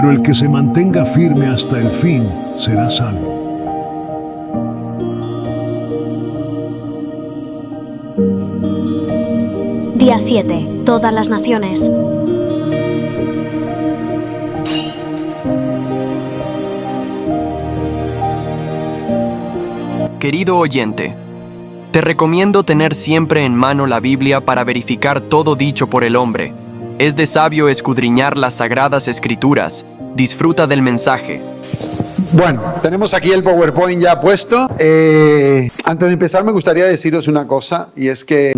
pero el que se mantenga firme hasta el fin será salvo. Día 7. Todas las naciones. Querido oyente, te recomiendo tener siempre en mano la Biblia para verificar todo dicho por el hombre. Es de sabio escudriñar las sagradas escrituras. Disfruta del mensaje. Bueno, tenemos aquí el PowerPoint ya puesto. Antes de empezar me gustaría deciros una cosa, y es que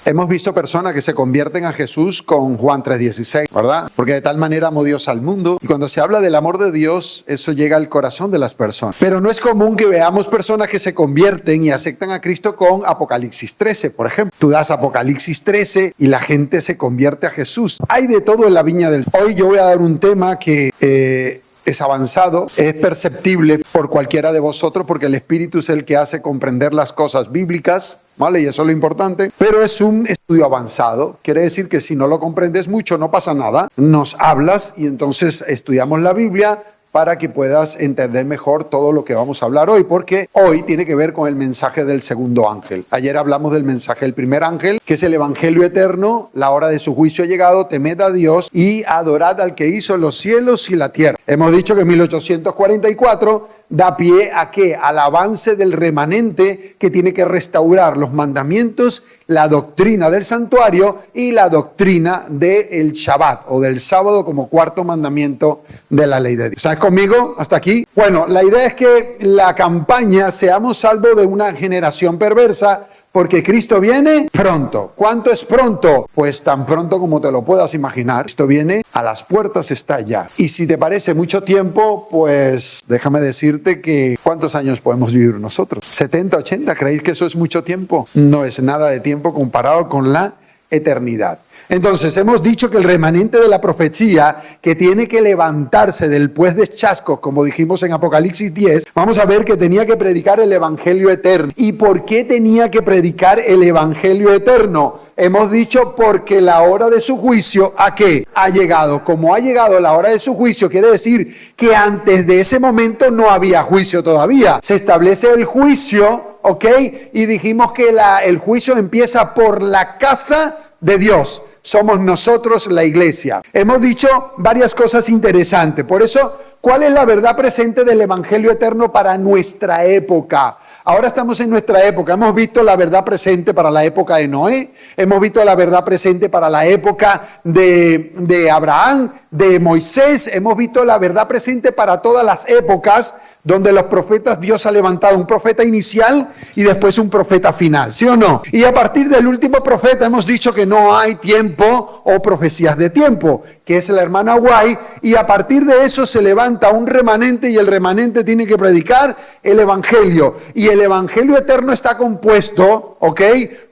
hemos visto personas que se convierten a Jesús con Juan 3:16, ¿verdad? Porque de tal manera amó Dios al mundo, y cuando se habla del amor de Dios, eso llega al corazón de las personas. Pero no es común que veamos personas que se convierten y aceptan a Cristo con Apocalipsis 13, por ejemplo. Tú das Apocalipsis 13 y la gente se convierte a Jesús. Hay de todo en la viña del... Hoy yo voy a dar un tema que... es avanzado, es perceptible por cualquiera de vosotros porque el Espíritu es el que hace comprender las cosas bíblicas, ¿vale? Y eso es lo importante, pero es un estudio avanzado. Quiere decir que si no lo comprendes mucho no pasa nada, nos hablas y entonces estudiamos la Biblia para que puedas entender mejor todo lo que vamos a hablar hoy, porque hoy tiene que ver con el mensaje del segundo ángel. Ayer hablamos del mensaje del primer ángel, que es el evangelio eterno. La hora de su juicio ha llegado, temed a Dios y adorad al que hizo los cielos y la tierra. Hemos dicho que 1844 da pie a ¿qué? Al avance del remanente que tiene que restaurar los mandamientos, la doctrina del santuario y la doctrina del Shabbat o del sábado como cuarto mandamiento de la ley de Dios. ¿Estás conmigo hasta aquí? Bueno, la idea es que la campaña seamos salvos de una generación perversa, porque Cristo viene pronto. ¿Cuánto es pronto? Pues tan pronto como te lo puedas imaginar. Cristo viene, a las puertas está ya. Y si te parece mucho tiempo, pues déjame decirte que ¿cuántos años podemos vivir nosotros? 70, 80, ¿creéis que eso es mucho tiempo? No es nada de tiempo comparado con la eternidad. Entonces, hemos dicho que el remanente de la profecía que tiene que levantarse del pues de chascos, como dijimos en Apocalipsis 10, vamos a ver que tenía que predicar el evangelio eterno. ¿Y por qué tenía que predicar el evangelio eterno? Hemos dicho porque la hora de su juicio, ¿a qué? Ha llegado. Como ha llegado la hora de su juicio, quiere decir que antes de ese momento no había juicio todavía. Se establece el juicio, ¿ok? Y dijimos que el juicio empieza por la casa de Dios. Somos nosotros la iglesia. Hemos dicho varias cosas interesantes. Por eso, ¿cuál es la verdad presente del evangelio eterno para nuestra época? Ahora estamos en nuestra época. Hemos visto la verdad presente para la época de Noé. Hemos visto la verdad presente para la época de Abraham, de Moisés. Hemos visto la verdad presente para todas las épocas donde los profetas, Dios ha levantado un profeta inicial y después un profeta final, ¿sí o no? Y a partir del último profeta hemos dicho que no hay tiempo o profecías de tiempo, que es la hermana White, y a partir de eso se levanta un remanente y el remanente tiene que predicar el evangelio. Y el evangelio eterno está compuesto, ¿ok?,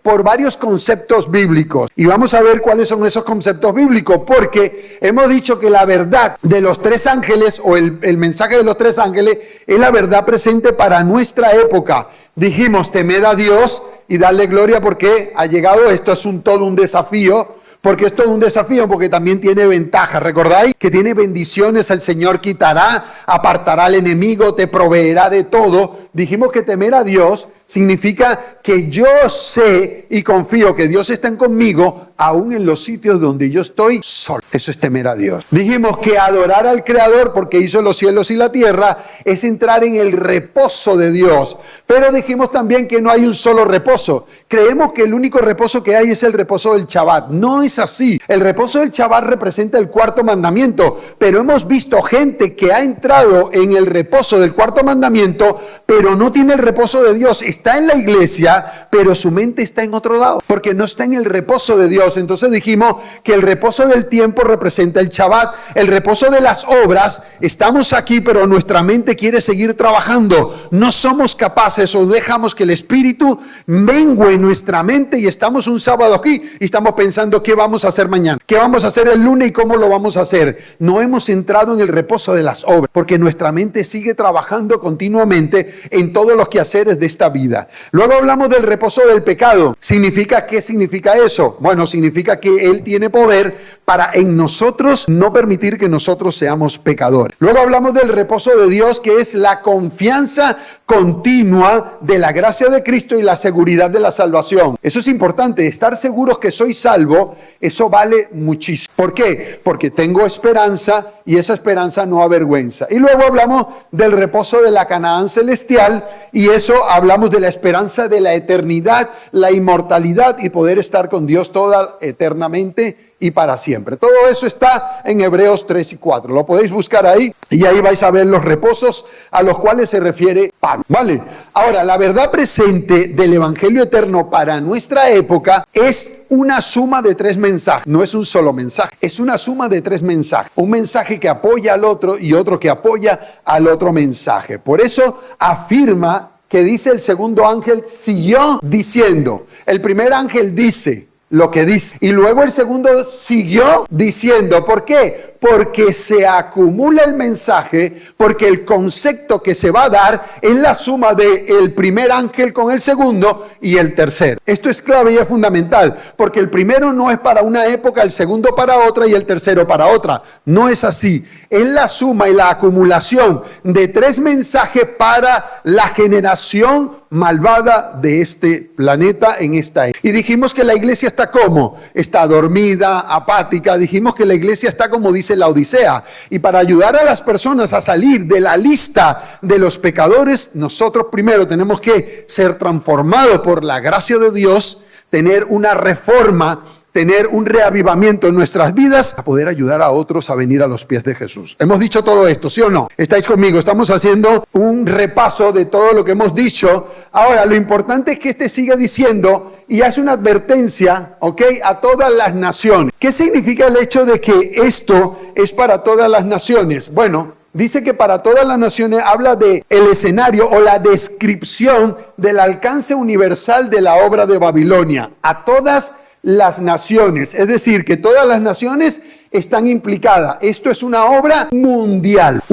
por varios conceptos bíblicos. Y vamos a ver cuáles son esos conceptos bíblicos, porque hemos dicho que la verdad de los tres ángeles o el mensaje de los tres ángeles es la verdad presente para nuestra época. Dijimos, temed a Dios y darle gloria porque ha llegado. Esto es todo un desafío. Porque es todo un desafío, porque también tiene ventajas. ¿Recordáis? Que tiene bendiciones, el Señor quitará, apartará al enemigo, te proveerá de todo. Dijimos que temer a Dios significa que yo sé y confío que Dios está conmigo, aún en los sitios donde yo estoy solo. Eso es temer a Dios. Dijimos que adorar al Creador, porque hizo los cielos y la tierra, es entrar en el reposo de Dios. Pero dijimos también que no hay un solo reposo. Creemos que el único reposo que hay es el reposo del Shabbat. No es así. El reposo del Shabbat representa el cuarto mandamiento, pero hemos visto gente que ha entrado en el reposo del cuarto mandamiento, pero no tiene el reposo de Dios. Está en la iglesia, pero su mente está en otro lado, porque no está en el reposo de Dios. Entonces dijimos que el reposo del tiempo representa el Shabbat, el reposo de las obras. Estamos aquí, pero nuestra mente quiere seguir trabajando. No somos capaces o dejamos que el Espíritu mengue en nuestra mente y estamos un sábado aquí y estamos pensando qué vamos a hacer mañana, qué vamos a hacer el lunes y cómo lo vamos a hacer. No hemos entrado en el reposo de las obras, porque nuestra mente sigue trabajando continuamente en todos los quehaceres de esta vida. vida. Luego hablamos del reposo del pecado. ¿Qué significa eso? Bueno, significa que Él tiene poder para en nosotros no permitir que nosotros seamos pecadores. Luego hablamos del reposo de Dios, que es la confianza continua de la gracia de Cristo y la seguridad de la salvación. Eso es importante, estar seguros que soy salvo, eso vale muchísimo. ¿Por qué? Porque tengo esperanza y esa esperanza no avergüenza. Y luego hablamos del reposo de la Canaán celestial y eso hablamos de la esperanza de la eternidad, la inmortalidad y poder estar con Dios toda eternamente y para siempre. Todo eso está en Hebreos 3 y 4. Lo podéis buscar ahí y ahí vais a ver los reposos a los cuales se refiere Pablo. ¿Vale? Ahora, la verdad presente del Evangelio eterno para nuestra época es una suma de 3 mensajes. No es un solo mensaje, es una suma de 3 mensajes. Un mensaje que apoya al otro y otro que apoya al otro mensaje. Por eso afirma que dice el segundo ángel siguió diciendo. El primer ángel dice lo que dice. Y luego el segundo siguió diciendo. ¿Por qué? Porque se acumula el mensaje, porque el concepto que se va a dar es la suma del primer ángel con el segundo y el tercero. Esto es clave y es fundamental, porque el primero no es para una época, el segundo para otra y el tercero para otra. No es así. Es la suma y la acumulación de 3 mensajes para la generación malvada de este planeta en esta época. Y dijimos que la iglesia está ¿cómo? Está dormida, apática. Dijimos que la iglesia está como dice la Odisea. Y para ayudar a las personas a salir de la lista de los pecadores, nosotros primero tenemos que ser transformados por la gracia de Dios, tener una reforma, tener un reavivamiento en nuestras vidas, a poder ayudar a otros a venir a los pies de Jesús. Hemos dicho todo esto, ¿sí o no? ¿Estáis conmigo? Estamos haciendo un repaso de todo lo que hemos dicho. Ahora, lo importante es que sigue diciendo y hace una advertencia, ¿ok? A todas las naciones. ¿Qué significa el hecho de que esto es para todas las naciones? Bueno, dice que para todas las naciones habla de el escenario o la descripción del alcance universal de la obra de Babilonia. A todas las naciones, es decir, que todas las naciones están implicadas. Esto es una obra mundial,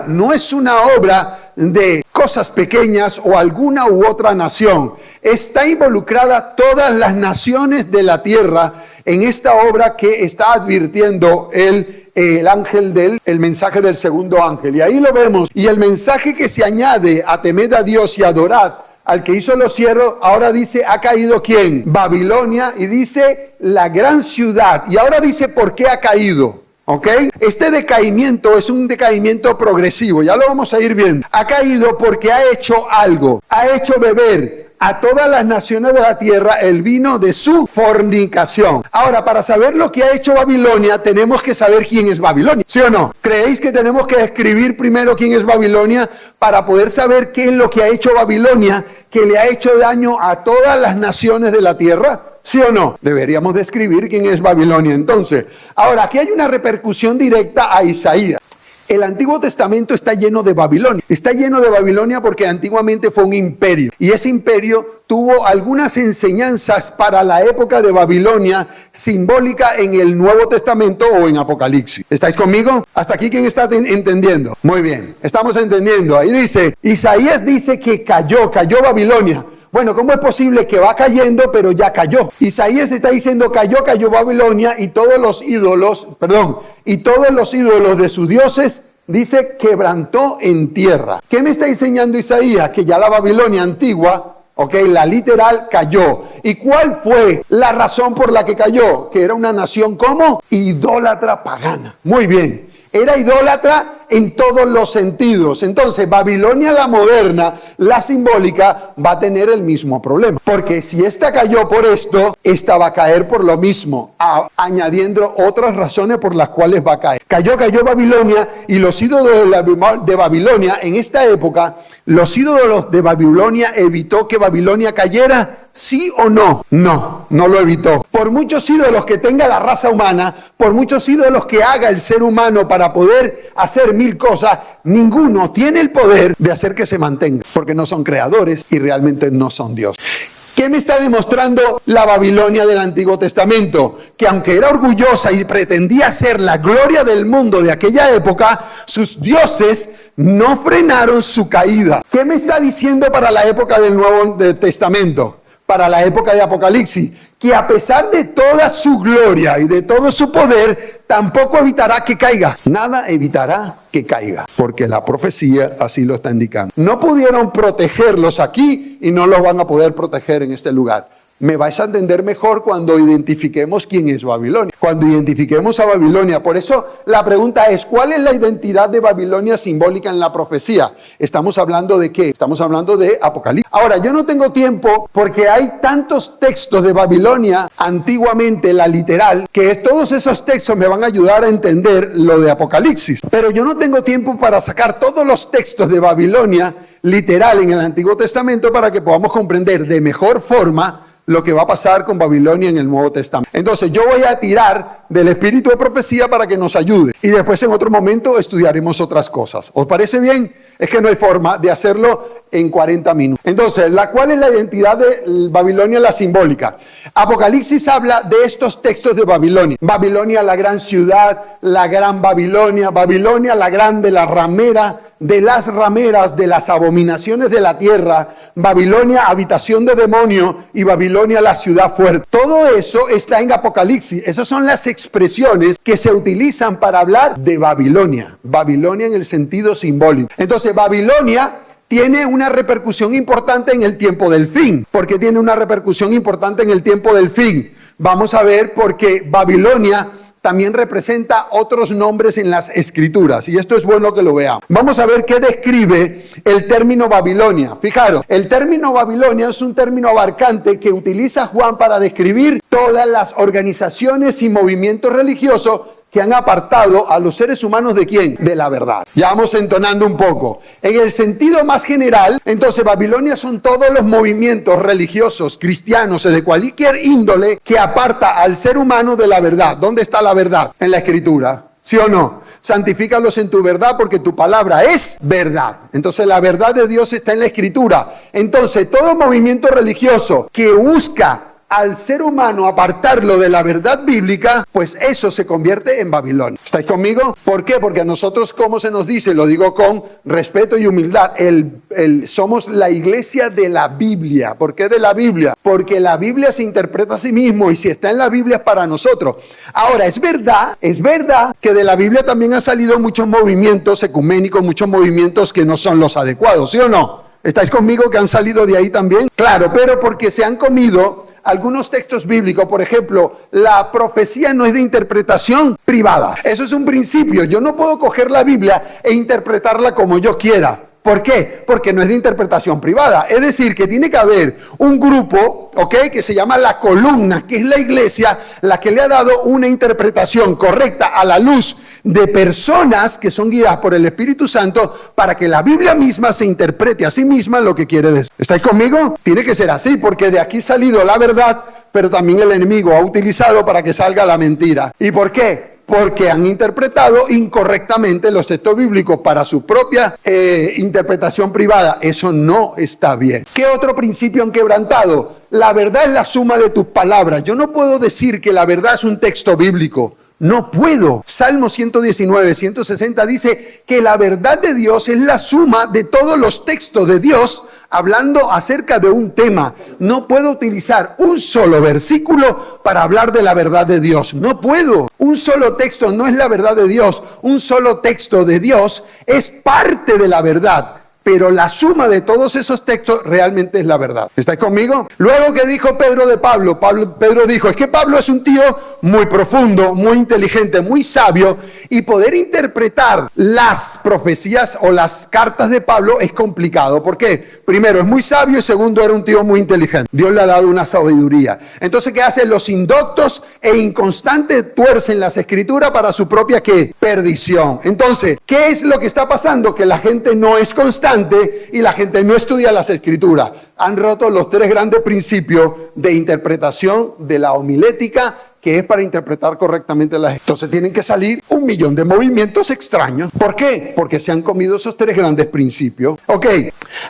no es una obra de cosas pequeñas o alguna u otra nación. Está involucrada todas las naciones de la tierra en esta obra que está advirtiendo el ángel el mensaje del segundo ángel. Y ahí lo vemos. Y el mensaje que se añade a temed a Dios y adorad al que hizo los cielos, ahora dice, ¿ha caído quién? Babilonia, y dice la gran ciudad. Y ahora dice, ¿por qué ha caído? ¿Ok? Este decaimiento es un decaimiento progresivo, ya lo vamos a ir viendo. Ha caído porque ha hecho algo, ha hecho beber a todas las naciones de la tierra el vino de su fornicación. Ahora, para saber lo que ha hecho Babilonia, tenemos que saber quién es Babilonia, ¿sí o no? ¿Creéis que tenemos que describir primero quién es Babilonia para poder saber qué es lo que ha hecho Babilonia, que le ha hecho daño a todas las naciones de la tierra? ¿Sí o no? Deberíamos describir quién es Babilonia entonces. Ahora, aquí hay una repercusión directa a Isaías. El Antiguo Testamento está lleno de Babilonia. Está lleno de Babilonia porque antiguamente fue un imperio. Y ese imperio tuvo algunas enseñanzas para la época de Babilonia simbólica en el Nuevo Testamento o en Apocalipsis. ¿Estáis conmigo? ¿Hasta aquí quién está entendiendo? Muy bien, estamos entendiendo. Ahí dice, Isaías dice que cayó Babilonia. Bueno, ¿cómo es posible que va cayendo pero ya cayó? Isaías está diciendo cayó Babilonia y todos los ídolos de sus dioses, dice, quebrantó en tierra. ¿Qué me está enseñando Isaías? Que ya la Babilonia antigua, la literal, cayó. ¿Y cuál fue la razón por la que cayó? Que era una nación como idólatra pagana. Muy bien, era idólatra en todos los sentidos. Entonces, Babilonia la moderna, la simbólica, va a tener el mismo problema. Porque si esta cayó por esto, esta va a caer por lo mismo, añadiendo otras razones por las cuales va a caer. Cayó Babilonia, y los ídolos de Babilonia, en esta época, los ídolos de Babilonia evitó que Babilonia cayera. ¿Sí o no? No lo evitó. Por muchos ídolos que tenga la raza humana, por muchos ídolos que haga el ser humano para poder hacer 1000 cosas, ninguno tiene el poder de hacer que se mantenga, porque no son creadores y realmente no son Dios. ¿Qué me está demostrando la Babilonia del Antiguo Testamento? Que aunque era orgullosa y pretendía ser la gloria del mundo de aquella época, sus dioses no frenaron su caída. ¿Qué me está diciendo para la época del Nuevo Testamento? Para la época de Apocalipsis, que a pesar de toda su gloria y de todo su poder, tampoco evitará que caiga. Nada evitará que caiga, porque la profecía así lo está indicando. No pudieron protegerlos aquí y no los van a poder proteger en este lugar. Me vais a entender mejor cuando identifiquemos quién es Babilonia. Cuando identifiquemos a Babilonia. Por eso la pregunta es, ¿cuál es la identidad de Babilonia simbólica en la profecía? ¿Estamos hablando de qué? Estamos hablando de Apocalipsis. Ahora, yo no tengo tiempo porque hay tantos textos de Babilonia, antiguamente la literal, que todos esos textos me van a ayudar a entender lo de Apocalipsis. Pero yo no tengo tiempo para sacar todos los textos de Babilonia literal en el Antiguo Testamento para que podamos comprender de mejor forma lo que va a pasar con Babilonia en el Nuevo Testamento. Entonces yo voy a tirar del espíritu de profecía para que nos ayude. Y después en otro momento estudiaremos otras cosas. ¿Os parece bien? Es que no hay forma de hacerlo en 40 minutos. Entonces, ¿cuál es la identidad de Babilonia, la simbólica? Apocalipsis habla de estos textos de Babilonia. Babilonia, la gran ciudad, la gran Babilonia, Babilonia, la grande, la ramera, de las rameras, de las abominaciones de la tierra, Babilonia, habitación de demonio, y Babilonia, la ciudad fuerte. Todo eso está en Apocalipsis. Esas son las expresiones que se utilizan para hablar de Babilonia. Babilonia en el sentido simbólico. Entonces, Babilonia tiene una repercusión importante en el tiempo del fin. ¿Por qué tiene una repercusión importante en el tiempo del fin? Vamos a ver, porque Babilonia también representa otros nombres en las escrituras, y esto es bueno que lo veamos. Vamos a ver qué describe el término Babilonia. Fijaros, el término Babilonia es un término abarcante que utiliza Juan para describir todas las organizaciones y movimientos religiosos que han apartado a los seres humanos ¿de quién? De la verdad. Ya vamos entonando un poco. En el sentido más general, entonces Babilonia son todos los movimientos religiosos, cristianos o de cualquier índole que aparta al ser humano de la verdad. ¿Dónde está la verdad? En la Escritura. ¿Sí o no? Santifícalos en tu verdad porque tu palabra es verdad. Entonces la verdad de Dios está en la Escritura. Entonces todo movimiento religioso que busca al ser humano apartarlo de la verdad bíblica, pues eso se convierte en Babilonia. ¿Estáis conmigo? ¿Por qué? Porque a nosotros, como se nos dice, lo digo con respeto y humildad, somos la iglesia de la Biblia. ¿Por qué de la Biblia? Porque la Biblia se interpreta a sí mismo y si está en la Biblia es para nosotros. Ahora, es verdad que de la Biblia también han salido muchos movimientos ecuménicos, muchos movimientos que no son los adecuados, ¿sí o no? ¿Estáis conmigo que han salido de ahí también? Claro, pero porque se han comido algunos textos bíblicos. Por ejemplo, la profecía no es de interpretación privada. Eso es un principio. Yo no puedo coger la Biblia e interpretarla como yo quiera. ¿Por qué? Porque no es de interpretación privada. Es decir, que tiene que haber un grupo, ¿ok?, que se llama la columna, que es la iglesia, la que le ha dado una interpretación correcta a la luz de personas que son guiadas por el Espíritu Santo para que la Biblia misma se interprete a sí misma lo que quiere decir. ¿Estáis conmigo? Tiene que ser así, porque de aquí ha salido la verdad, pero también el enemigo ha utilizado para que salga la mentira. ¿Y por qué? Porque han interpretado incorrectamente los textos bíblicos para su propia interpretación privada. Eso no está bien. ¿Qué otro principio han quebrantado? La verdad es la suma de tus palabras. Yo no puedo decir que la verdad es un texto bíblico. No puedo. Salmo 119, 160 dice que la verdad de Dios es la suma de todos los textos de Dios hablando acerca de un tema. No puedo utilizar un solo versículo para hablar de la verdad de Dios. No puedo. Un solo texto no es la verdad de Dios. Un solo texto de Dios es parte de la verdad. Pero la suma de todos esos textos realmente es la verdad. ¿Estáis conmigo? Luego, ¿qué dijo Pedro de Pablo? Pedro dijo, es que Pablo es un tío muy profundo, muy inteligente, muy sabio, y poder interpretar las profecías o las cartas de Pablo es complicado. ¿Por qué? Primero, es muy sabio, y segundo, era un tío muy inteligente. Dios le ha dado una sabiduría. Entonces, ¿qué hacen? Los indoctos e inconstantes tuercen las escrituras para su propia, ¿qué? Perdición. Entonces, ¿qué es lo que está pasando? Que la gente no es constante y la gente no estudia las escrituras. Han roto los tres grandes principios de interpretación de la homilética, que es para interpretar correctamente las. Entonces tienen que salir 1.000.000 de movimientos extraños. ¿Por qué? Porque se han comido esos 3 grandes principios. Ok,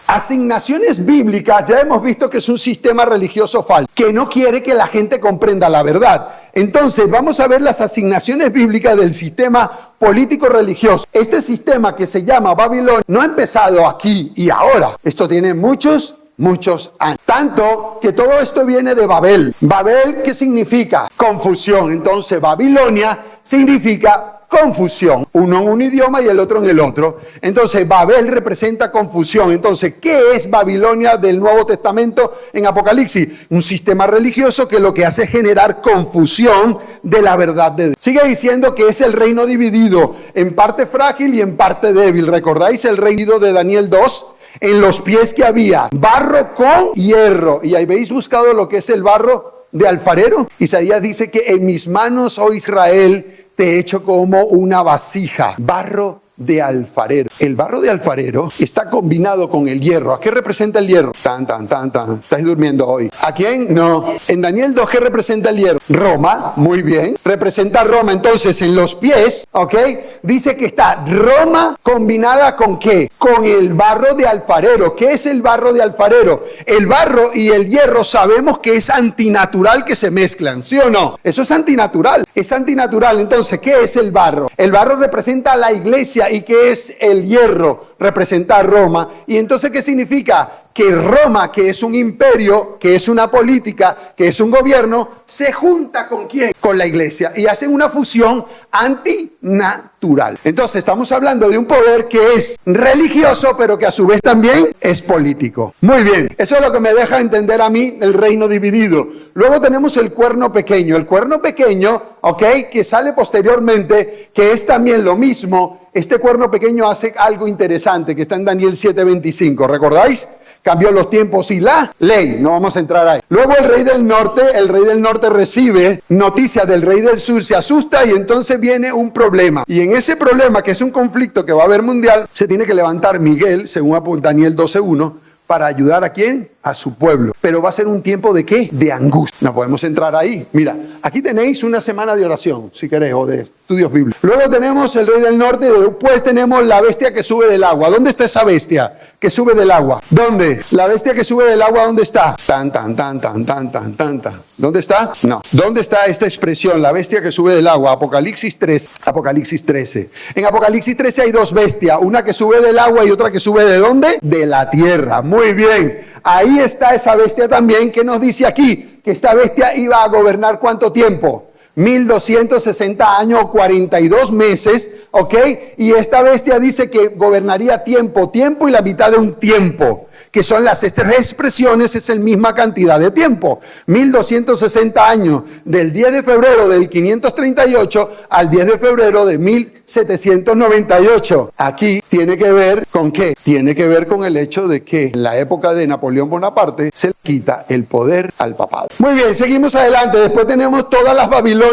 asignaciones bíblicas, ya hemos visto que es un sistema religioso falso, que no quiere que la gente comprenda la verdad. Entonces vamos a ver las asignaciones bíblicas del sistema político religioso. Este sistema que se llama Babilonia no ha empezado aquí y ahora. Esto tiene muchos años. Tanto que todo esto viene de Babel. Babel, ¿qué significa? Confusión. Entonces Babilonia significa confusión, uno en un idioma y el otro en el otro. Entonces Babel representa confusión. Entonces, ¿qué es Babilonia del Nuevo Testamento en Apocalipsis? Un sistema religioso que lo que hace es generar confusión de la verdad de Dios. Sigue diciendo que es el reino dividido en parte frágil y en parte débil. ¿Recordáis el reino de Daniel 2? En los pies que había barro con hierro. Y habéis buscado lo que es el barro de alfarero. Isaías dice que en mis manos, oh Israel, te he hecho como una vasija, barro de alfarero. El barro de alfarero está combinado con el hierro. ¿A qué representa el hierro? Tan. ¿Estáis durmiendo hoy? ¿A quién? No. En Daniel 2, ¿qué representa el hierro? Roma, muy bien. Representa Roma. Entonces, en los pies, ¿ok? Dice que está Roma combinada ¿con qué? Con el barro de alfarero. ¿Qué es el barro de alfarero? El barro y el hierro sabemos que es antinatural que se mezclan, ¿sí o no? Eso es antinatural. Es antinatural. Entonces, ¿qué es el barro? El barro representa a la iglesia. ¿Y qué es el hierro? Representa a Roma. ¿Y entonces qué significa? Que Roma, que es un imperio, que es una política, que es un gobierno, se junta ¿con quién? Con la iglesia y hacen una fusión antinatural. Entonces estamos hablando de un poder que es religioso, pero que a su vez también es político. Muy bien, eso es lo que me deja entender a mí el reino dividido. Luego tenemos el cuerno pequeño. El cuerno pequeño, ¿ok? Que sale posteriormente, que es también lo mismo. Este cuerno pequeño hace algo interesante, que está en Daniel 7:25. ¿Recordáis? Cambió los tiempos y la ley. No vamos a entrar ahí. Luego el rey del norte recibe noticias del rey del sur, se asusta y entonces viene un problema. Y en ese problema, que es un conflicto que va a haber mundial, se tiene que levantar Miguel, según Daniel 12:1, para ayudar ¿a quién? A su pueblo. Pero va a ser un tiempo ¿de qué? De angustia. No podemos entrar ahí. Mira, aquí tenéis una semana de oración, si queréis, o de estudios bíblicos. Luego tenemos el rey del norte, después tenemos la bestia que sube del agua. ¿Dónde está esa bestia que sube del agua? ¿Dónde? La bestia que sube del agua, ¿dónde está? Tan. ¿Dónde está? No. ¿Dónde está esta expresión? La bestia que sube del agua. Apocalipsis 13. En Apocalipsis 13 hay 2 bestias. Una que sube del agua y otra que sube ¿de dónde? De la tierra. Muy bien. Ahí está esa bestia también que nos dice aquí que esta bestia iba a gobernar ¿cuánto tiempo? 1260 años, 42 meses, ¿ok? Y esta bestia dice que gobernaría tiempo y la mitad de un tiempo, que son las 3 expresiones, es la misma cantidad de tiempo. 1260 años, del 10 de febrero del 538 al 10 de febrero de 1798. Aquí tiene que ver con ¿qué? Tiene que ver con el hecho de que en la época de Napoleón Bonaparte se le quita el poder al papado. Muy bien, seguimos adelante. Después tenemos todas las Babilonias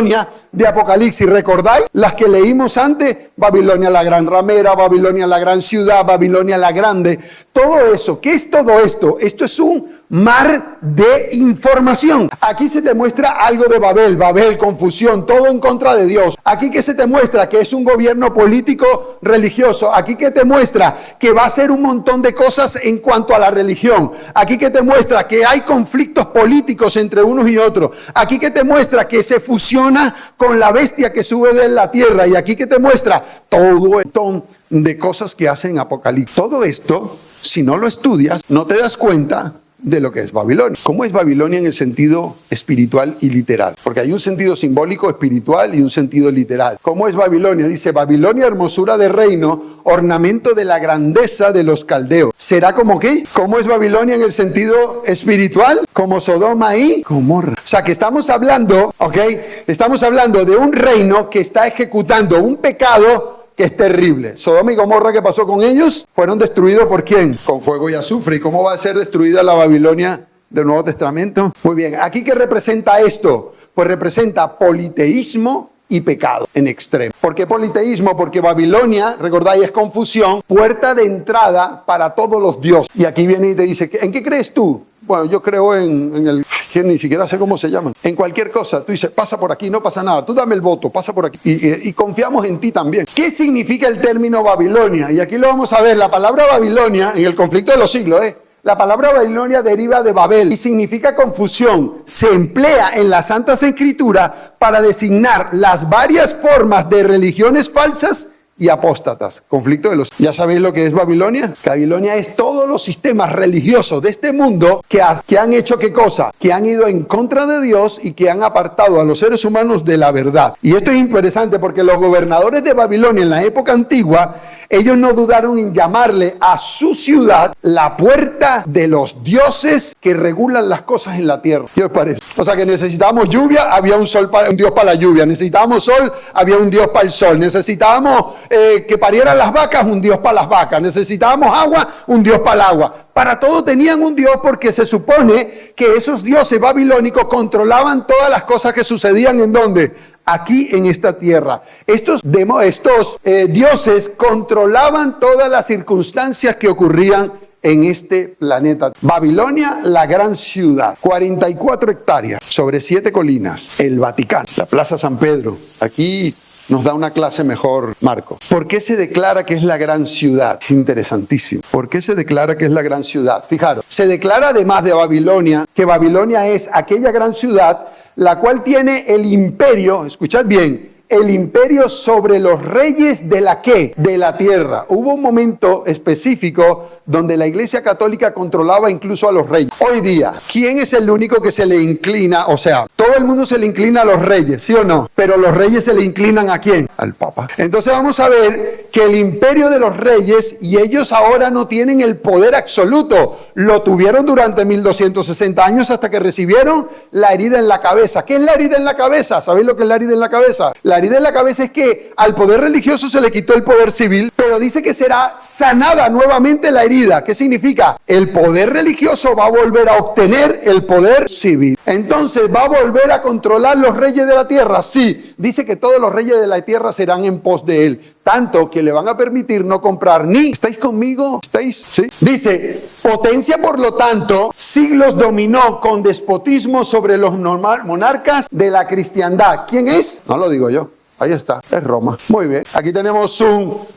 de Apocalipsis. ¿Recordáis? Las que leímos antes. Babilonia la gran ramera, Babilonia la gran ciudad, Babilonia la grande. Todo eso. ¿Qué es todo esto? Esto es un mar de información. Aquí se te muestra algo de Babel, confusión, todo en contra de Dios. Aquí que se te muestra que es un gobierno político religioso. Aquí que te muestra que va a hacer un montón de cosas en cuanto a la religión. Aquí que te muestra que hay conflictos políticos entre unos y otros. Aquí que te muestra que se fusiona con la bestia que sube de la tierra. Y aquí que te muestra todo un montón de cosas que hacen Apocalipsis. Todo esto, si no lo estudias, no te das cuenta de lo que es Babilonia. ¿Cómo es Babilonia en el sentido espiritual y literal? Porque hay un sentido simbólico espiritual y un sentido literal. ¿Cómo es Babilonia? Dice, Babilonia, hermosura de reino, ornamento de la grandeza de los caldeos. ¿Será como qué? ¿Cómo es Babilonia en el sentido espiritual? Como Sodoma y Gomorra. O sea que estamos hablando, ¿ok? Estamos hablando de un reino que está ejecutando un pecado que es terrible. Sodoma y Gomorra, ¿qué pasó con ellos? Fueron destruidos ¿por quién? Con fuego y azufre. ¿Y cómo va a ser destruida la Babilonia del Nuevo Testamento? Muy bien, ¿aquí qué representa esto? Pues representa politeísmo y pecado en extremo. ¿Por qué politeísmo? Porque Babilonia, recordáis, es confusión, puerta de entrada para todos los dioses. Y aquí viene y te dice, ¿en qué crees tú? bueno, yo creo en el, que ni siquiera sé cómo se llaman, en cualquier cosa. Tú dices, pasa por aquí, no pasa nada, tú dame el voto, pasa por aquí. Y confiamos en ti también. ¿Qué significa el término Babilonia? Y aquí lo vamos a ver, la palabra Babilonia, en el conflicto de los siglos, la palabra Babilonia deriva de Babel y significa confusión. Se emplea en las Santas Escrituras para designar las varias formas de religiones falsas y apóstatas. Conflicto de los... ¿Ya sabéis lo que es Babilonia? Babilonia es todos los sistemas religiosos de este mundo que han hecho ¿qué cosa? Que han ido en contra de Dios y que han apartado a los seres humanos de la verdad. Y esto es interesante porque los gobernadores de Babilonia en la época antigua, ellos no dudaron en llamarle a su ciudad la puerta de los dioses que regulan las cosas en la tierra. ¿Qué os parece? O sea que necesitábamos lluvia, había un dios para la lluvia. Necesitábamos sol, había un dios para el sol. Necesitábamos que parieran las vacas, un dios para las vacas. Necesitábamos agua, un dios para el agua. Para todo tenían un dios porque se supone que esos dioses babilónicos controlaban todas las cosas que sucedían ¿en dónde? Aquí en esta tierra. Estos dioses controlaban todas las circunstancias que ocurrían en este planeta. Babilonia, la gran ciudad, 44 hectáreas sobre 7 colinas, el Vaticano, la Plaza San Pedro. Aquí nos da una clase mejor Marco. ¿Por qué se declara que es la gran ciudad? Es interesantísimo. ¿Por qué se declara que es la gran ciudad? Fijaros, se declara además de Babilonia, que Babilonia es aquella gran ciudad la cual tiene el imperio, escuchad bien, el imperio sobre los reyes de la ¿qué? De la tierra. Hubo un momento específico donde la Iglesia Católica controlaba incluso a los reyes. Hoy día, ¿quién es el único que se le inclina? O sea, todo el mundo se le inclina a los reyes, ¿sí o no? Pero los reyes se le inclinan ¿a quién? Al Papa. Entonces vamos a ver que el imperio de los reyes, y ellos ahora no tienen el poder absoluto, lo tuvieron durante 1260 años hasta que recibieron la herida en la cabeza. ¿Qué es la herida en la cabeza? ¿Sabéis lo que es la herida en la cabeza? La herida en la cabeza es que al poder religioso se le quitó el poder civil, pero dice que será sanada nuevamente la herida. ¿Qué significa? El poder religioso va a volver a obtener el poder civil. Entonces, ¿va a volver a controlar los reyes de la tierra? Sí. Dice que todos los reyes de la tierra serán en pos de él. Tanto que le van a permitir no comprar ni... ¿Estáis conmigo? ¿Estáis? Sí. Dice, potencia por lo tanto, siglos dominó con despotismo sobre los monarcas de la cristiandad. ¿Quién es? No lo digo yo. Ahí está, es Roma. Muy bien. Aquí tenemos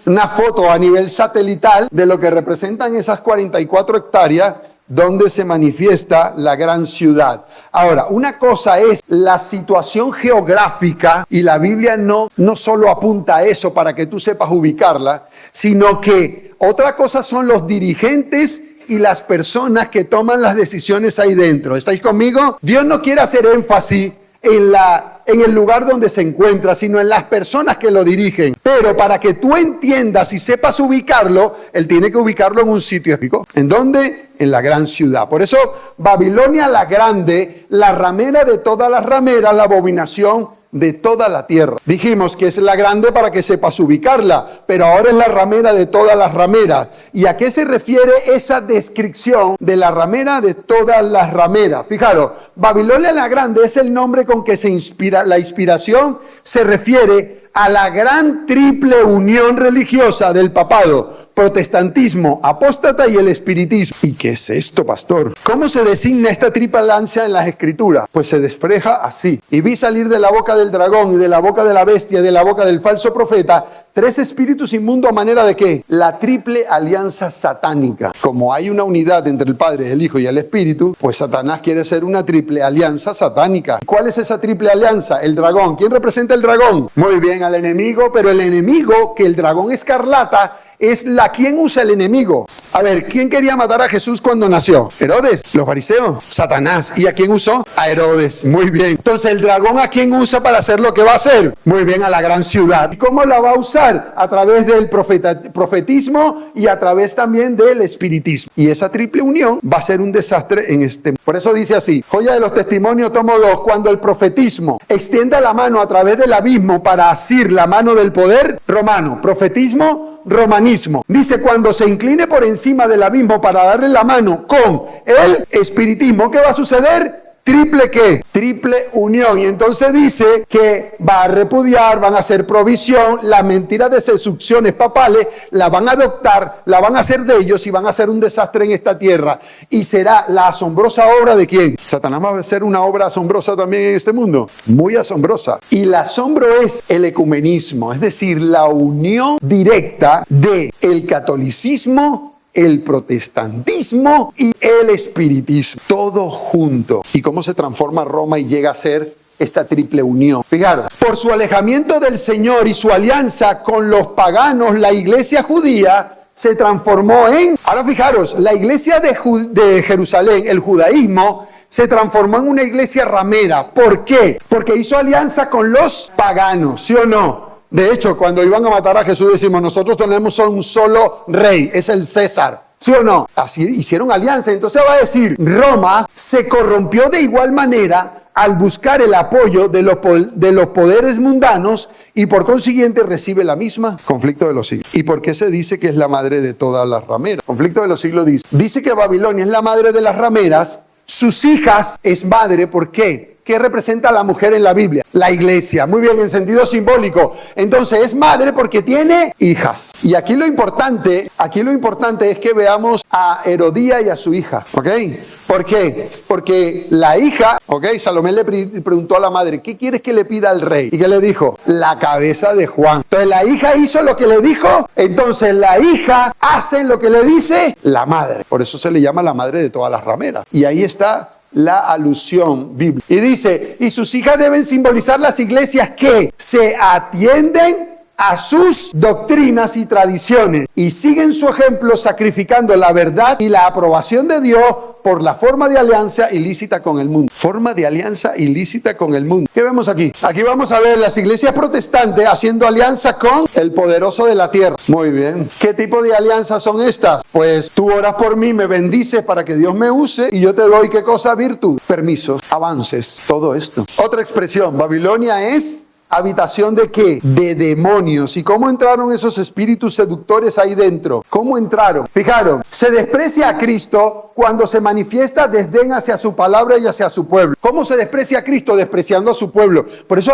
una foto a nivel satelital de lo que representan esas 44 hectáreas donde se manifiesta la gran ciudad. Ahora, una cosa es la situación geográfica, y la Biblia no solo apunta a eso para que tú sepas ubicarla, sino que otra cosa son los dirigentes y las personas que toman las decisiones ahí dentro. ¿Estáis conmigo? Dios no quiere hacer énfasis en el lugar donde se encuentra, sino en las personas que lo dirigen. Pero para que tú entiendas y sepas ubicarlo, Él tiene que ubicarlo en un sitio específico. ¿En dónde? En la gran ciudad. Por eso, Babilonia la grande, la ramera de todas las rameras, la abominación de toda la tierra. Dijimos que es la grande para que sepas ubicarla, pero ahora es la ramera de todas las rameras. ¿Y a qué se refiere esa descripción de la ramera de todas las rameras? Fijaros, Babilonia la grande es el nombre con que se inspira. La inspiración se refiere a la gran triple unión religiosa del papado, protestantismo, apóstata y el espiritismo. ¿Y qué es esto, pastor? ¿Cómo se designa esta triple alianza en las escrituras? Pues se despeja así. Y vi salir de la boca del dragón y de la boca de la bestia y de la boca del falso profeta 3 espíritus inmundos a manera de ¿qué? La triple alianza satánica. Como hay una unidad entre el Padre, el Hijo y el Espíritu, pues Satanás quiere ser una triple alianza satánica. ¿Cuál es esa triple alianza? El dragón. ¿Quién representa el dragón? Muy bien, al enemigo, pero el enemigo, que el dragón escarlata, es quien usa el enemigo. A ver, ¿quién quería matar a Jesús cuando nació? Herodes, los fariseos, Satanás. ¿Y a quién usó? A Herodes. Muy bien. Entonces, ¿el dragón a quién usa para hacer lo que va a hacer? Muy bien, a la gran ciudad. ¿Y cómo la va a usar? A través del profetismo y a través también del espiritismo. Y esa triple unión va a ser un desastre en este mundo. Por eso dice así, joya de los testimonios, tomo 2, cuando el profetismo extienda la mano a través del abismo para asir la mano del poder romano, profetismo, romanismo. Dice, cuando se incline por encima del abismo para darle la mano con el espiritismo, ¿qué va a suceder? triple ¿qué? Triple unión. Y entonces dice que va a repudiar, van a hacer provisión, la mentira de seducciones papales la van a adoptar, la van a hacer de ellos y van a hacer un desastre en esta tierra. Y será la asombrosa obra ¿de quién? Satanás va a hacer una obra asombrosa también en este mundo, muy asombrosa. Y el asombro es el ecumenismo, es decir, la unión directa de el catolicismo, el protestantismo y el espiritismo, todo junto. ¿Y cómo se transforma Roma y llega a ser esta triple unión? Fijaros, por su alejamiento del Señor y su alianza con los paganos, la iglesia judía se transformó en... Ahora fijaros, la iglesia de Jerusalén, el judaísmo, se transformó en una iglesia ramera. ¿Por qué? Porque hizo alianza con los paganos, ¿sí o no? De hecho, cuando iban a matar a Jesús decimos, nosotros tenemos un solo rey, es el César, ¿sí o no? Así hicieron alianza. Entonces va a decir, Roma se corrompió de igual manera al buscar el apoyo de los poderes mundanos y por consiguiente recibe la misma conflicto de los siglos. ¿Y por qué se dice que es la madre de todas las rameras? Conflicto de los siglos dice que Babilonia es la madre de las rameras, sus hijas es madre, ¿por qué? ¿Qué representa a la mujer en la Biblia? La iglesia. Muy bien, en sentido simbólico. Entonces es madre porque tiene hijas. Y aquí lo importante es que veamos a Herodía y a su hija. ¿Ok? ¿Por qué? Porque la hija, ¿ok? Salomé le preguntó a la madre, ¿qué quieres que le pida al rey? ¿Y qué le dijo? La cabeza de Juan. Entonces la hija hizo lo que le dijo. Entonces la hija hace lo que le dice la madre. Por eso se le llama la madre de todas las rameras. Y ahí está la alusión bíblica. Y dice, y sus hijas deben simbolizar las iglesias que se atienden a sus doctrinas y tradiciones y siguen su ejemplo sacrificando la verdad y la aprobación de Dios por la forma de alianza ilícita con el mundo. Forma de alianza ilícita con el mundo. ¿Qué vemos aquí? Aquí vamos a ver las iglesias protestantes haciendo alianza con el poderoso de la tierra. Muy bien. ¿Qué tipo de alianzas son estas? Pues tú oras por mí, me bendices para que Dios me use y yo te doy ¿qué cosa? Virtud, permisos, avances, todo esto. Otra expresión, Babilonia es... ¿habitación de qué? De demonios. ¿Y cómo entraron esos espíritus seductores ahí dentro? ¿Cómo entraron? Fijaros, se desprecia a Cristo cuando se manifiesta desdén hacia su palabra y hacia su pueblo. ¿Cómo se desprecia a Cristo? Despreciando a su pueblo. Por eso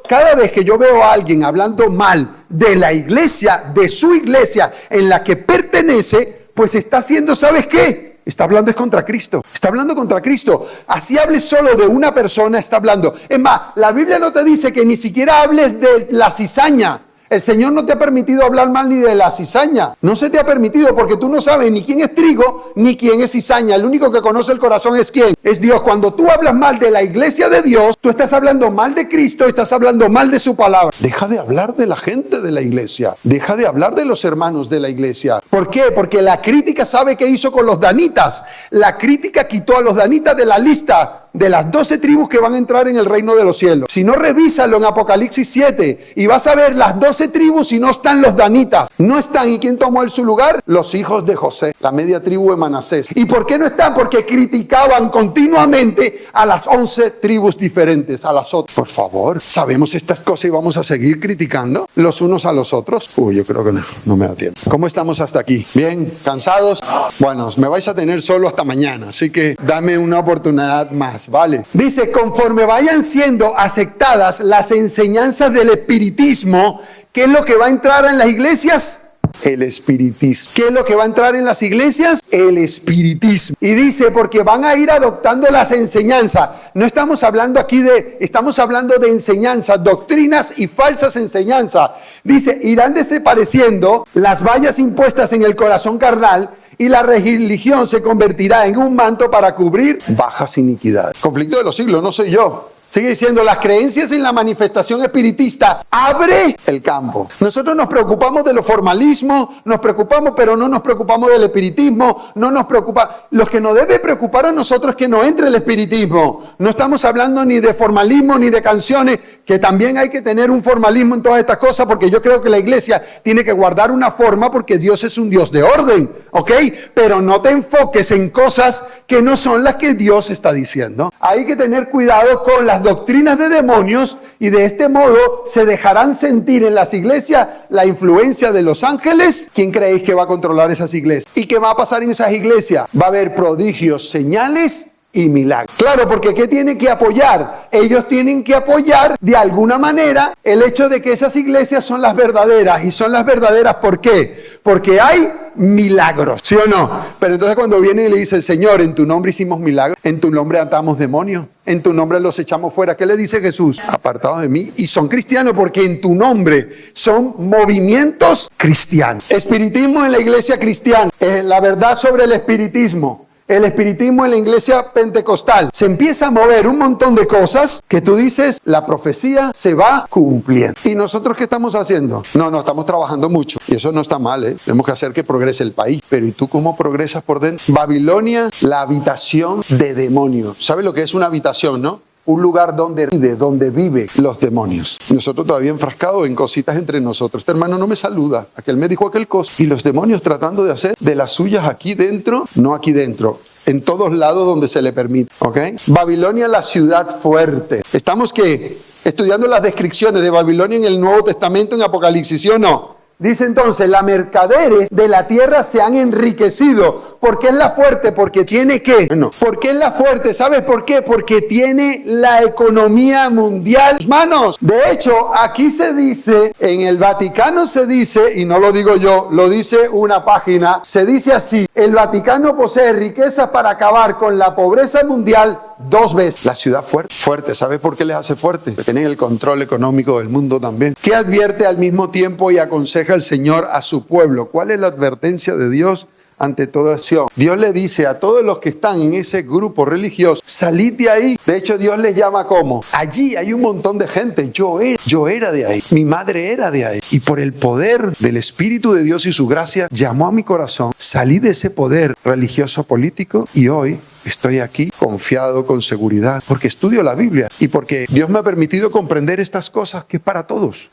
cada vez que yo veo a alguien hablando mal de la iglesia, de su iglesia en la que pertenece, pues está haciendo, ¿sabes qué? Está hablando es contra Cristo. Está hablando contra Cristo. Así hables solo de una persona, está hablando. Es más, la Biblia no te dice que ni siquiera hables de la cizaña. El Señor no te ha permitido hablar mal ni de la cizaña. No se te ha permitido porque tú no sabes ni quién es trigo ni quién es cizaña. El único que conoce el corazón es ¿quién? Es Dios. Cuando tú hablas mal de la iglesia de Dios, tú estás hablando mal de Cristo, estás hablando mal de su palabra. Deja de hablar de la gente de la iglesia. Deja de hablar de los hermanos de la iglesia. ¿Por qué? Porque la crítica sabe qué hizo con los danitas. La crítica quitó a los danitas de la lista de las 12 tribus que van a entrar en el reino de los cielos. Si no, revísalo en Apocalipsis 7 y vas a ver las 12 tribus y no están los danitas. No están. ¿Y quién tomó su lugar? Los hijos de José, la media tribu de Manasés. ¿Y por qué no están? Porque criticaban continuamente a las 11 tribus diferentes, a las otras. Por favor, sabemos estas cosas y vamos a seguir criticando los unos a los otros. Yo creo que no me da tiempo. ¿Cómo estamos hasta aquí? ¿Bien? ¿Cansados? Bueno, me vais a tener solo hasta mañana, así que dame una oportunidad más. Vale. Dice, conforme vayan siendo aceptadas las enseñanzas del espiritismo, ¿qué es lo que va a entrar en las iglesias? El espiritismo. ¿Qué es lo que va a entrar en las iglesias? El espiritismo. Y dice, porque van a ir adoptando las enseñanzas. No estamos hablando aquí estamos hablando de enseñanzas, doctrinas y falsas enseñanzas. Dice, irán desapareciendo las vallas impuestas en el corazón carnal y la religión se convertirá en un manto para cubrir bajas iniquidades. Conflicto de los siglos, no soy yo. Sigue diciendo, las creencias en la manifestación espiritista abre el campo. Nosotros nos preocupamos de los formalismos, pero no nos preocupamos del espiritismo, no nos preocupa. Lo que nos debe preocupar a nosotros es que no entre el espiritismo. No estamos hablando ni de formalismo ni de canciones, que también hay que tener un formalismo en todas estas cosas, porque yo creo que la iglesia tiene que guardar una forma porque Dios es un Dios de orden, ¿ok? Pero no te enfoques en cosas que no son las que Dios está diciendo. Hay que tener cuidado con las doctrinas de demonios y de este modo se dejarán sentir en las iglesias la influencia de los ángeles. ¿Quién creéis que va a controlar esas iglesias? ¿Y qué va a pasar en esas iglesias? Va a haber prodigios, señales y milagros. Claro, porque ¿qué tienen que apoyar? Ellos tienen que apoyar de alguna manera el hecho de que esas iglesias son las verdaderas. ¿Y son las verdaderas por qué? Porque hay milagros, ¿sí o no? Pero entonces cuando viene y le dice el Señor, en tu nombre hicimos milagros, en tu nombre atamos demonios, en tu nombre los echamos fuera. ¿Qué le dice Jesús? Apartados de mí. Y son cristianos porque en tu nombre son movimientos cristianos. Espiritismo en la iglesia cristiana, la verdad sobre el espiritismo. El espiritismo en la iglesia pentecostal. Se empieza a mover un montón de cosas que tú dices, la profecía se va cumpliendo. ¿Y nosotros qué estamos haciendo? No, estamos trabajando mucho. Y eso no está mal, ¿eh? Tenemos que hacer que progrese el país. Pero ¿y tú cómo progresas por dentro? Babilonia, la habitación de demonios. ¿Sabes lo que es una habitación, no? Un lugar donde viven los demonios. Nosotros todavía enfrascados en cositas entre nosotros. Este hermano no me saluda. Aquel me dijo aquel cosa. Y los demonios tratando de hacer de las suyas aquí dentro. No aquí dentro. En todos lados donde se le permite. ¿Ok? Babilonia, la ciudad fuerte. Estamos estudiando las descripciones de Babilonia en el Nuevo Testamento, en Apocalipsis, ¿sí o no? Dice entonces, las mercaderes de la tierra se han enriquecido. ¿Por qué es la fuerte? Porque tiene ¿qué? Bueno, ¿por qué es la fuerte? ¿Sabes por qué? Porque tiene la economía mundial en sus manos. De hecho, aquí se dice, en el Vaticano se dice, y no lo digo yo, lo dice una página, se dice así: el Vaticano posee riquezas para acabar con la pobreza mundial 2 veces. La ciudad fuerte. ¿Sabes por qué les hace fuerte? Porque tienen el control económico del mundo también. ¿Qué advierte al mismo tiempo y aconseja el Señor a su pueblo? ¿Cuál es la advertencia de Dios ante toda acción? Dios le dice a todos los que están en ese grupo religioso, salid de ahí. De hecho, Dios les llama como, allí hay un montón de gente. Yo era de ahí. Mi madre era de ahí. Y por el poder del Espíritu de Dios y su gracia, llamó a mi corazón. Salí de ese poder religioso político y hoy estoy aquí confiado, con seguridad, porque estudio la Biblia y porque Dios me ha permitido comprender estas cosas que es para todos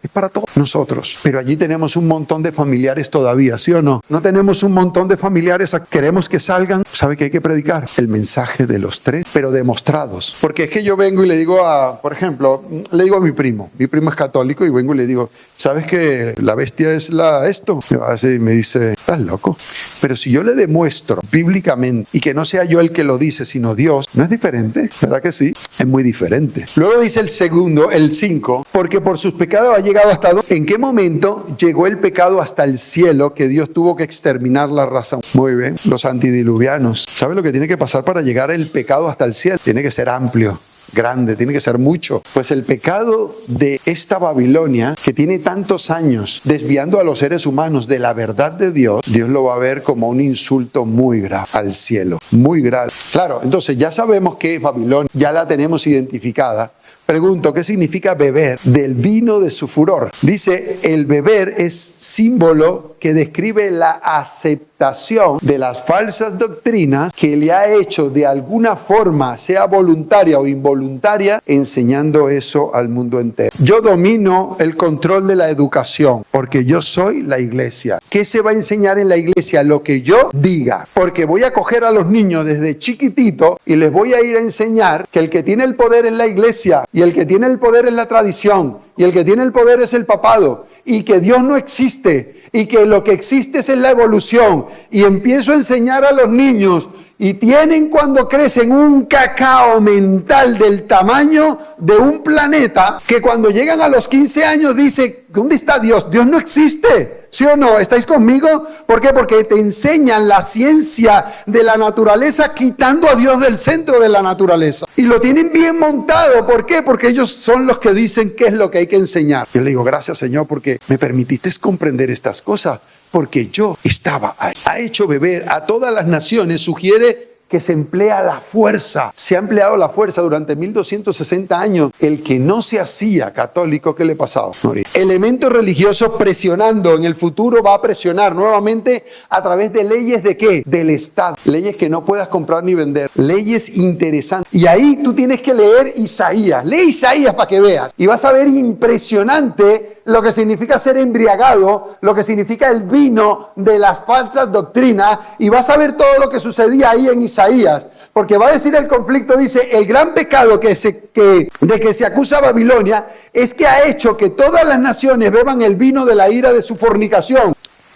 nosotros. Pero allí tenemos un montón de familiares todavía, ¿sí o no? No tenemos un montón de familiares, queremos que salgan. ¿Sabe qué hay que predicar? El mensaje de los 3, pero demostrados. Porque es que yo vengo y le digo por ejemplo, le digo a mi primo es católico y vengo y le digo, ¿sabes que la bestia es esto? Y me dice, ¿estás loco? Pero si yo le demuestro bíblicamente y que no sea yo el que lo dice, sino Dios, ¿no es diferente? ¿Verdad que sí? Es muy diferente. Luego dice el 5, porque por sus pecados ha llegado hasta ¿dónde? ¿En qué momento llegó el pecado hasta el cielo que Dios tuvo que exterminar la raza? Muy bien, los antidiluvianos. ¿Sabe lo que tiene que pasar para llegar el pecado hasta el cielo? Tiene que ser amplio, grande, tiene que ser mucho. Pues el pecado de esta Babilonia, que tiene tantos años desviando a los seres humanos de la verdad de Dios, Dios lo va a ver como un insulto muy grave al cielo, muy grave. Claro, entonces ya sabemos qué es Babilonia, ya la tenemos identificada. Pregunto, ¿qué significa beber del vino de su furor? Dice, el beber es símbolo que describe la aceptación de las falsas doctrinas que le ha hecho de alguna forma, sea voluntaria o involuntaria, enseñando eso al mundo entero. Yo domino el control de la educación porque yo soy la iglesia. ¿Qué se va a enseñar en la iglesia? Lo que yo diga. Porque voy a coger a los niños desde chiquitito y les voy a ir a enseñar que el que tiene el poder es la iglesia y el que tiene el poder es la tradición y el que tiene el poder es el papado y que Dios no existe y que lo que existe es la evolución. Y empiezo a enseñar a los niños y tienen cuando crecen un cacao mental del tamaño de un planeta que cuando llegan a los 15 años dice, ¿dónde está Dios? Dios no existe. ¿Sí o no? ¿Estáis conmigo? ¿Por qué? Porque te enseñan la ciencia de la naturaleza quitando a Dios del centro de la naturaleza. Y lo tienen bien montado. ¿Por qué? Porque ellos son los que dicen qué es lo que hay que enseñar. Yo le digo, gracias Señor, porque me permitiste comprender estas cosas. Porque yo estaba ahí. Ha hecho beber a todas las naciones, sugiere que se emplea la fuerza. Se ha empleado la fuerza durante 1260 años. El que no se hacía católico, ¿qué le pasaba? Morir. Elementos religiosos presionando. En el futuro va a presionar nuevamente a través de leyes ¿de qué? Del Estado. Leyes que no puedas comprar ni vender. Leyes interesantes. Y ahí tú tienes que leer Isaías. Lee Isaías para que veas. Y vas a ver impresionante lo que significa ser embriagado, lo que significa el vino de las falsas doctrinas, y vas a ver todo lo que sucedía ahí en Isaías, porque va a decir el conflicto, dice, el gran pecado de que se acusa a Babilonia es que ha hecho que todas las naciones beban el vino de la ira de su fornicación.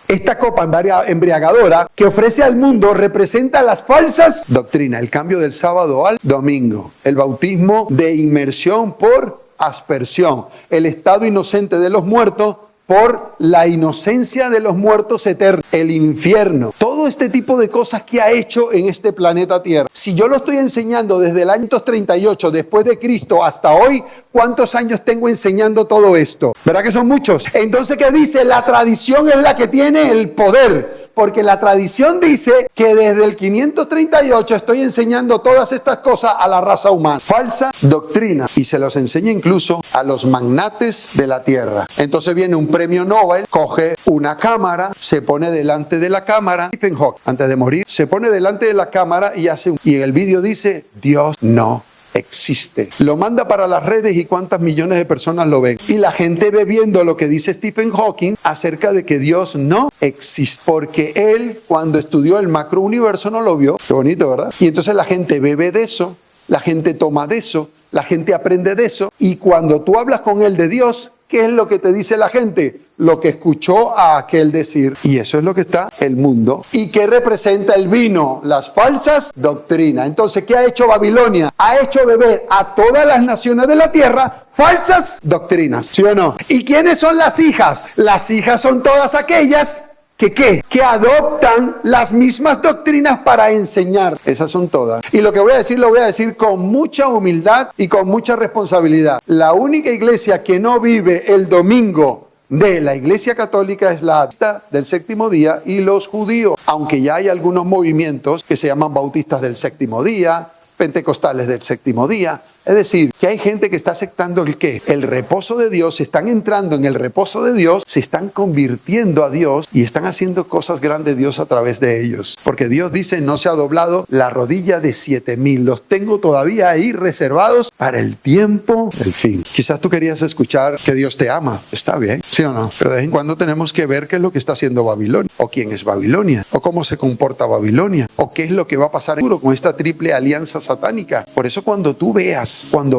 Esta copa embriagadora que ofrece al mundo representa las falsas doctrinas, el cambio del sábado al domingo, el bautismo de inmersión por aspersión, el estado inocente de los muertos por la inocencia de los muertos eternos, el infierno, todo este tipo de cosas que ha hecho en este planeta Tierra. Si yo lo estoy enseñando desde el año 38 después de Cristo hasta hoy, ¿cuántos años tengo enseñando todo esto? ¿Verdad que son muchos? Entonces, ¿qué dice? La tradición es la que tiene el poder. Porque la tradición dice que desde el 538 estoy enseñando todas estas cosas a la raza humana. Falsa doctrina. Y se los enseña incluso a los magnates de la tierra. Entonces viene un premio Nobel, coge una cámara, se pone delante de la cámara. Stephen Hawking, antes de morir, se pone delante de la cámara y y en el vídeo dice, Dios no existe. Lo manda para las redes y cuántas millones de personas lo ven. Y la gente ve viendo lo que dice Stephen Hawking acerca de que Dios no existe. Porque él, cuando estudió el macrouniverso, no lo vio. Qué bonito, ¿verdad? Y entonces la gente bebe de eso, la gente toma de eso, la gente aprende de eso. Y cuando tú hablas con él de Dios, ¿qué es lo que te dice la gente? Lo que escuchó a aquel decir. Y eso es lo que está el mundo. ¿Y qué representa el vino? Las falsas doctrinas. Entonces, ¿qué ha hecho Babilonia? Ha hecho beber a todas las naciones de la tierra falsas doctrinas. ¿Sí o no? ¿Y quiénes son las hijas? Las hijas son todas aquellas que adoptan las mismas doctrinas para enseñar. Esas son todas. Y lo que voy a decir, lo voy a decir con mucha humildad y con mucha responsabilidad. La única iglesia que no vive el domingo de la Iglesia Católica es la del séptimo día y los judíos. Aunque ya hay algunos movimientos que se llaman bautistas del séptimo día, pentecostales del séptimo día. Es decir, que hay gente que está aceptando el ¿qué? El reposo de Dios, se están entrando en el reposo de Dios, se están convirtiendo a Dios y están haciendo cosas grandes de Dios a través de ellos. Porque Dios dice, no se ha doblado la rodilla de 7,000. Los tengo todavía ahí reservados para el tiempo del fin. Quizás tú querías escuchar que Dios te ama. Está bien, ¿sí o no? Pero de vez en cuando tenemos que ver qué es lo que está haciendo Babilonia, o quién es Babilonia, o cómo se comporta Babilonia, o qué es lo que va a pasar con esta triple alianza satánica. Por eso cuando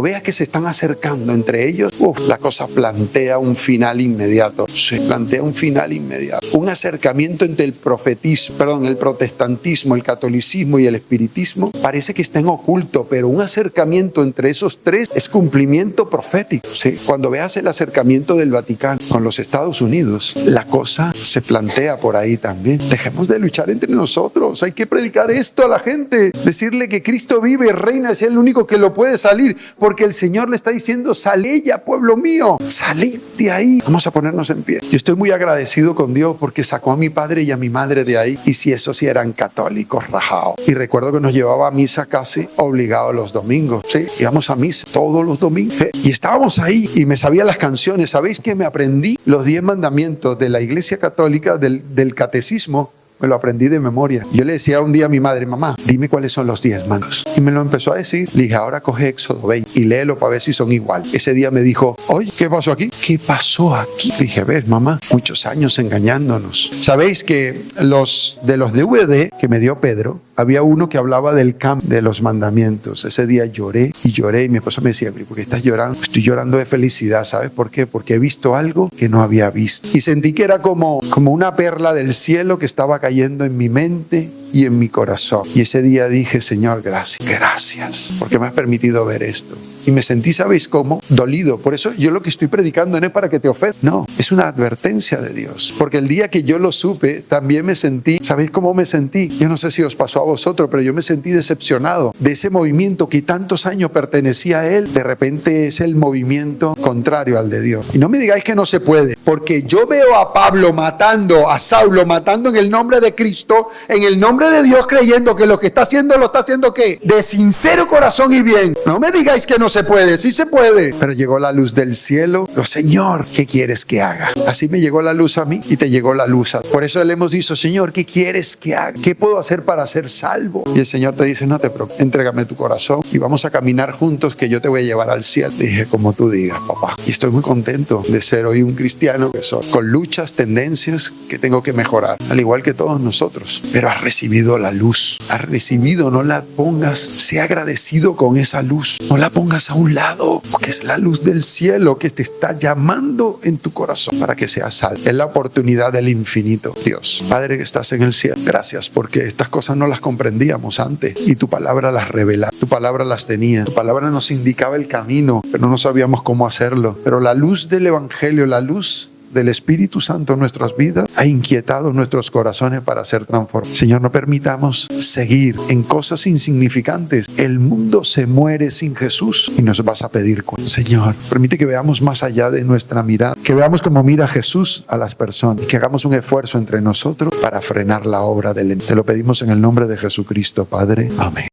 veas que se están acercando entre ellos, la cosa plantea un final inmediato. Se plantea un final inmediato. Un acercamiento entre el protestantismo, el catolicismo y el espiritismo parece que está en oculto, pero un acercamiento entre esos tres es cumplimiento profético. ¿Sí? Cuando veas el acercamiento del Vaticano con los Estados Unidos, la cosa se plantea por ahí también. Dejemos de luchar entre nosotros. Hay que predicar esto a la gente. Decirle que Cristo vive y reina, es el único que lo puede salir. Porque el Señor le está diciendo, salid ya, pueblo mío, salid de ahí. Vamos a ponernos en pie. Yo estoy muy agradecido con Dios porque sacó a mi padre y a mi madre de ahí. Y si esos sí eran católicos rajados. Y recuerdo que nos llevaba a misa casi obligado los domingos. Sí, íbamos a misa todos los domingos. Y estábamos ahí y me sabía las canciones. ¿Sabéis que me aprendí los 10 mandamientos de la Iglesia Católica, del catecismo? Me lo aprendí de memoria. Yo le decía un día a mi madre, mamá, dime cuáles son los 10 mandatos. Y me lo empezó a decir. Le dije, ahora coge Éxodo 20 y léelo para ver si son igual. Ese día me dijo, oye, ¿qué pasó aquí? ¿Qué pasó aquí? Le dije, ves, mamá, muchos años engañándonos. ¿Sabéis que los DVD que me dio Pedro, había uno que hablaba del cambio de los mandamientos? Ese día lloré y mi esposa me decía, ¿por qué estás llorando? Estoy llorando de felicidad. ¿Sabes por qué? Porque he visto algo que no había visto. Y sentí que era como una perla del cielo que estaba cayendo en mi mente y en mi corazón. Y ese día dije, Señor, gracias, porque me has permitido ver esto. Y me sentí, ¿sabéis cómo? Dolido. Por eso yo lo que estoy predicando no es para que te ofendas. No, es una advertencia de Dios. Porque el día que yo lo supe, también me sentí, ¿sabéis cómo me sentí? Yo no sé si os pasó a vosotros, pero yo me sentí decepcionado de ese movimiento que tantos años pertenecía a él. De repente es el movimiento contrario al de Dios. Y no me digáis que no se puede, porque yo veo a Pablo matando, a Saulo matando en el nombre de Cristo, en el nombre de Dios, creyendo que lo que está haciendo, lo está haciendo ¿qué? De sincero corazón y bien. No me digáis que no se puede, sí se puede. Pero llegó la luz del cielo. Oh, Señor, ¿qué quieres que haga? Así me llegó la luz a mí y te llegó la luz a ti. Por eso le hemos dicho, Señor, ¿qué quieres que haga? ¿Qué puedo hacer para ser salvo? Y el Señor te dice, no te preocupes, entrégame tu corazón y vamos a caminar juntos, que yo te voy a llevar al cielo. Dije, como tú digas, papá. Y estoy muy contento de ser hoy un cristiano que soy, con luchas, tendencias que tengo que mejorar, al igual que todos nosotros. Pero has recibido la luz. Has recibido, no la pongas, sea agradecido con esa luz. No la pongas dejes a un lado, porque es la luz del cielo que te está llamando en tu corazón para que seas salvo. Es la oportunidad del infinito. Dios, Padre que estás en el cielo, gracias porque estas cosas no las comprendíamos antes y tu palabra las revela, tu palabra las tenía, tu palabra nos indicaba el camino, pero no sabíamos cómo hacerlo. Pero la luz del Evangelio, la luz del Espíritu Santo en nuestras vidas ha inquietado nuestros corazones para ser transformados. Señor, no permitamos seguir en cosas insignificantes. El mundo se muere sin Jesús y nos vas a pedir cuenta. Señor, permite que veamos más allá de nuestra mirada, que veamos cómo mira Jesús a las personas y que hagamos un esfuerzo entre nosotros para frenar la obra del enemigo. Te lo pedimos en el nombre de Jesucristo, Padre. Amén.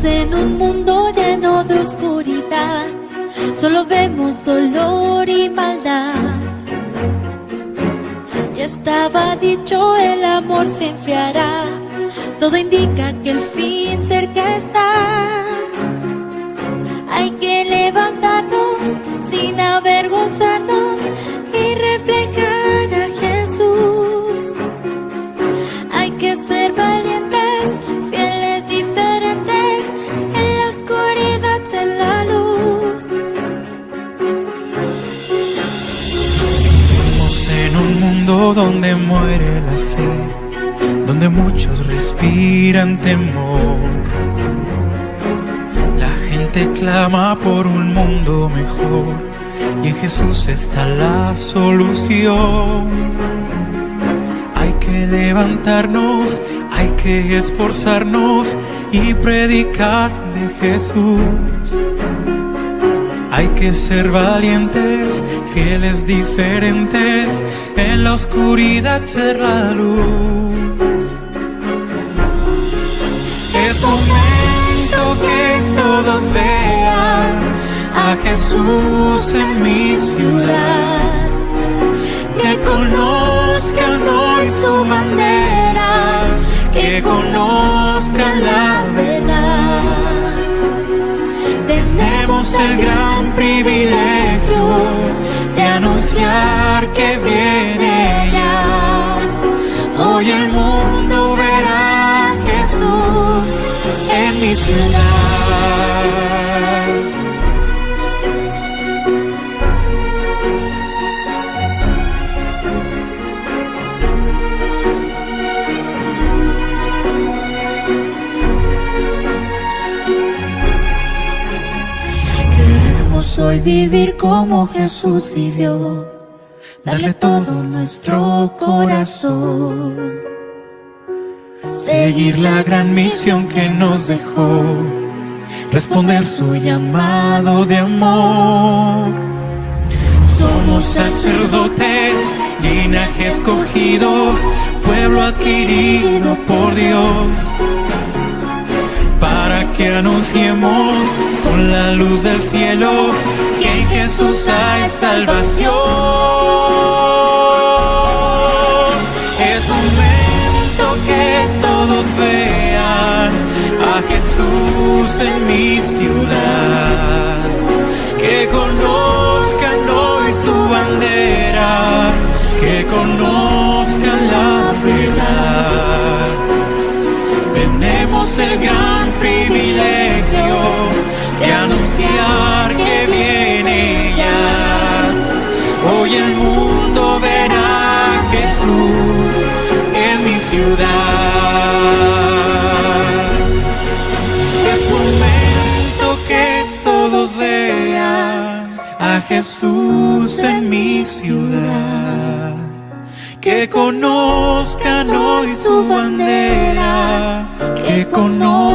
En un mundo lleno de oscuridad, solo vemos dolor y maldad. Ya estaba dicho, el amor se enfriará. Todo indica que el fin cerca está. Hay que levantarnos sin avergonzarnos y reflejar a Jesús. Hay que ser valientes, fieles, diferentes. En la oscuridad ser la luz. Vivimos en un mundo donde muere la fe, donde muchos respiran temor. La gente clama por un mundo mejor y en Jesús está la solución. Hay que levantarnos, hay que esforzarnos y predicar de Jesús. Hay que ser valientes, fieles, diferentes, en la oscuridad ser la luz. Es momento que todos vean a Jesús en mi ciudad, que conozcan hoy su bandera, que conozcan la verdad. Tenemos el gran privilegio de anunciar que viene ya. Hoy el mundo verá a Jesús en mi ciudad. Hoy vivir como Jesús vivió, darle todo nuestro corazón, seguir la gran misión que nos dejó, responder su llamado de amor. Somos sacerdotes, linaje escogido, pueblo adquirido por Dios, para que anunciemos con la luz del cielo que en Jesús hay salvación. Es momento que todos vean a Jesús en mi ciudad, que conozcan hoy su bandera, que conozcan la verdad. Tenemos el gran privilegio de anunciar que viene ya. Hoy el mundo verá a Jesús en mi ciudad. Es momento que todos vean a Jesús en mi ciudad, que conozcan hoy su bandera, que conozcan